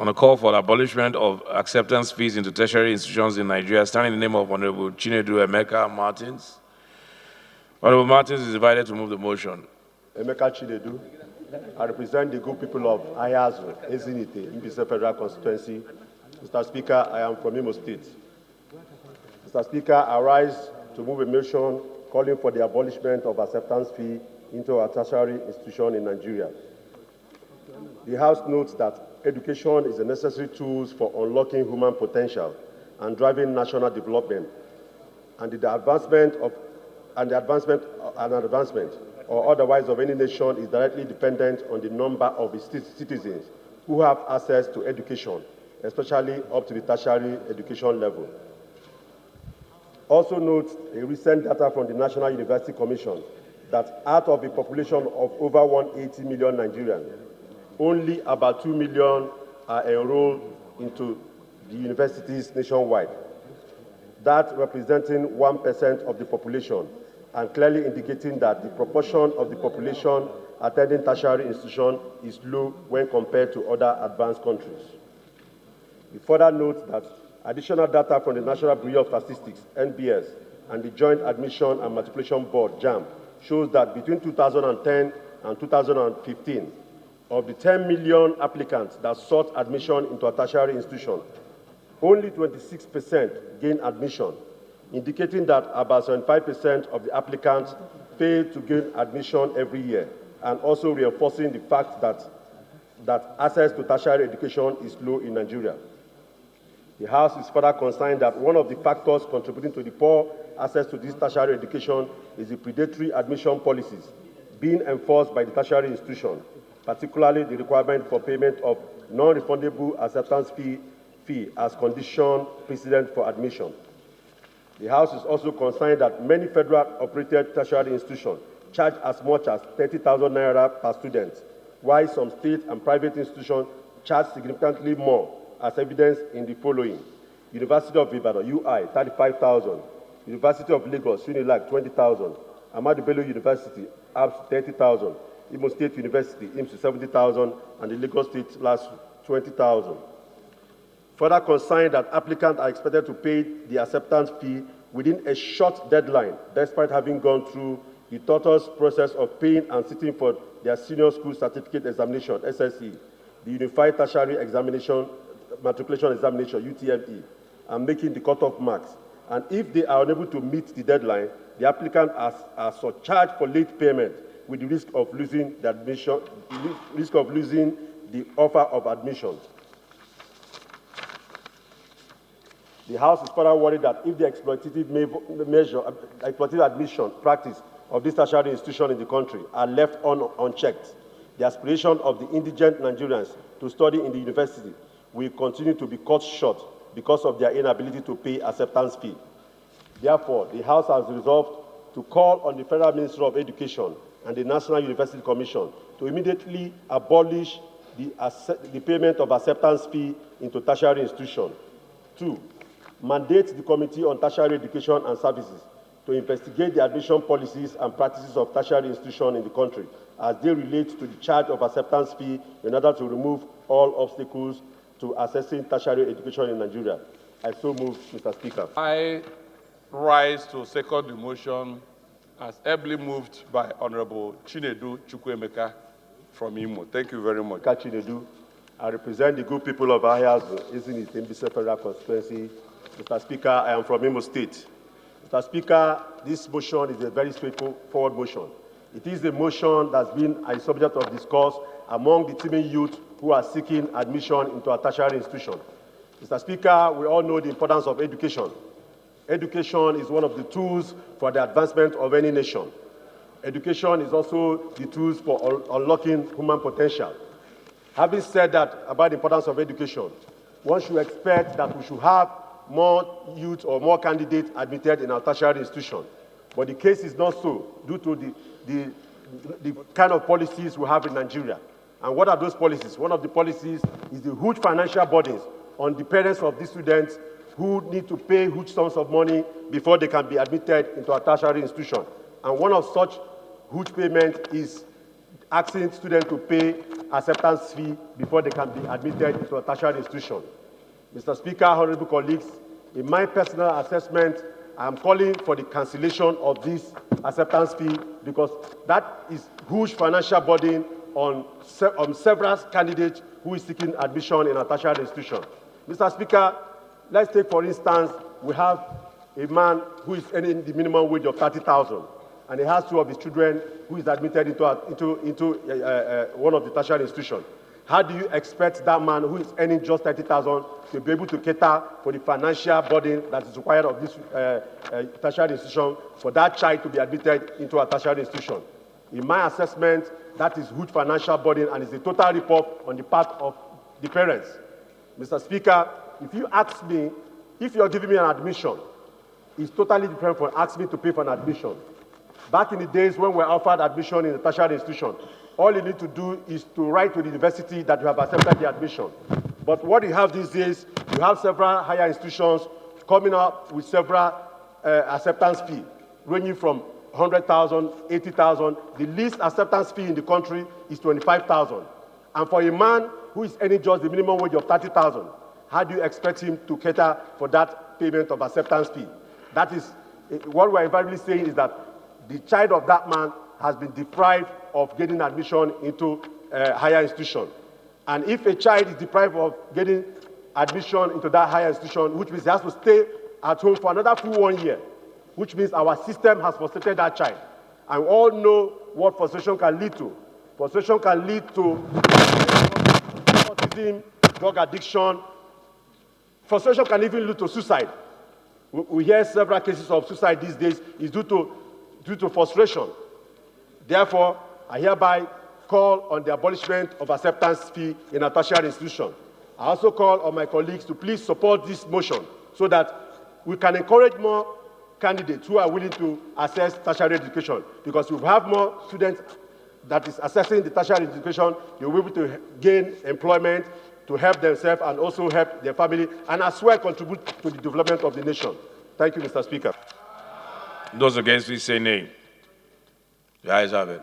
on a call for the abolishment of acceptance fees into tertiary institutions in Nigeria, standing in the name of Honorable Chinedu Emeka Martins. Honorable Martins is invited to move the motion. Emeka Chinedu. I represent the good people of Ayazu, Ezinite, Mbise Federal Constituency. Mr. Speaker, I am from Imo State. Mr. Speaker, I rise to move a motion calling for the abolishment of acceptance fee into a tertiary institution in Nigeria. The House notes that education is a necessary tool for unlocking human potential and driving national development, and the advancement or otherwise of any nation is directly dependent on the number of its citizens who have access to education, especially up to the tertiary education level. Also note a recent data from the National University Commission that out of a population of over 180 million Nigerians, only about 2 million are enrolled into the universities nationwide. That representing 1% of the population, and clearly indicating that the proportion of the population attending tertiary institutions is low when compared to other advanced countries. We further note that additional data from the National Bureau of Statistics, NBS, and the Joint Admission and Matriculation Board, JAMB, shows that between 2010 and 2015, of the 10 million applicants that sought admission into a tertiary institution, only 26% gained admission, indicating that about 75% of the applicants fail to gain admission every year, and also reinforcing the fact that access to tertiary education is low in Nigeria. The House is further concerned that one of the factors contributing to the poor access to this tertiary education is the predatory admission policies being enforced by the tertiary institution, particularly the requirement for payment of non-refundable acceptance fee as condition precedent for admission. The House is also concerned that many federal-operated tertiary institutions charge as much as 30,000 naira per student, while some state and private institutions charge significantly more, as evidenced in the following: University of Ibadan, UI, 35,000; University of Lagos, UNILAG, 20,000; Ahmadu Bello University, ABS, 30,000; Imo State University, IMSU, 70,000; and the Lagos State last 20,000. Further concerned that applicants are expected to pay the acceptance fee within a short deadline, despite having gone through the tortuous process of paying and sitting for their senior school certificate examination, SSE, the Unified Tertiary Examination, Matriculation Examination, UTME, and making the cutoff marks. And if they are unable to meet the deadline, the applicant are surcharged for late payment with the risk of losing the admission, the offer of admission. The House is further worried that if the exploitative admission practice of this tertiary institution in the country are left unchecked, the aspiration of the indigent Nigerians to study in the university will continue to be cut short because of their inability to pay acceptance fee. Therefore, the House has resolved to call on the Federal Ministry of Education and the National University Commission to immediately abolish the payment of acceptance fee into tertiary institutions. 2, mandate the Committee on Tertiary Education and Services to investigate the admission policies and practices of tertiary institutions in the country as they relate to the charge of acceptance fee in order to remove all obstacles to accessing tertiary education in Nigeria. I so move, Mr. Speaker. I rise to second the motion as ably moved by Honorable Chinedu Chukwuemeka from Imo. Thank you very much. Chinedu. I represent the good people of Ayazu, Ezinite, Mbise Federal Constituency. Mr. Speaker, I am from Imo State. Mr. Speaker, this motion is a very straightforward motion. It is a motion that's been a subject of discourse among the teeming youth who are seeking admission into a tertiary institution. Mr. Speaker, we all know the importance of education. Education is one of the tools for the advancement of any nation. Education is also the tools for unlocking human potential. Having said that about the importance of education, one should expect that we should have more youth or more candidates admitted in our tertiary institution. But the case is not so due to the kind of policies we have in Nigeria. And what are those policies? One of the policies is the huge financial burdens on the parents of these students who need to pay huge sums of money before they can be admitted into a tertiary institution. And one of such huge payments is asking students to pay acceptance fee before they can be admitted into a tertiary institution. Mr. Speaker, honorable colleagues, in my personal assessment, I am calling for the cancellation of this acceptance fee because that is huge financial burden on several candidates who is seeking admission in a tertiary institution. Mr. Speaker, let's take, for instance, we have a man who is earning the minimum wage of 30,000, and he has two of his children who is admitted into one of the tertiary institutions. How do you expect that man who is earning just 30,000 to be able to cater for the financial burden that is required of this tertiary institution for that child to be admitted into a tertiary institution? In my assessment, that is huge financial burden and is a total rip-off on the part of the parents. Mr. Speaker, if you ask me, if you're giving me an admission, it's totally different from asking me to pay for an admission. Back in the days when we were offered admission in the tertiary institution, all you need to do is to write to the university that you have accepted the admission. But what you have these days, you have several higher institutions coming up with several acceptance fees, ranging from 100,000, 80,000. The least acceptance fee in the country is 25,000. And for a man who is earning just the minimum wage of 30,000, how do you expect him to cater for that payment of acceptance fee? That is, what we're invariably saying is that the child of that man has been deprived of getting admission into a higher institution. And if a child is deprived of getting admission into that higher institution, which means he has to stay at home for another full 1 year, which means our system has frustrated that child. And we all know what frustration can lead to. Frustration can lead to autism, drug addiction. Frustration can even lead to suicide. We hear several cases of suicide these days is due to frustration. Therefore, I hereby call on the abolishment of acceptance fee in a tertiary institution. I also call on my colleagues to please support this motion so that we can encourage more candidates who are willing to access tertiary education. Because if we have more students that is accessing the tertiary education, they will be able to gain employment, to help themselves and also help their family, and as well contribute to the development of the nation. Thank you, Mr. Speaker. Those against, please say nay. The ayes have it.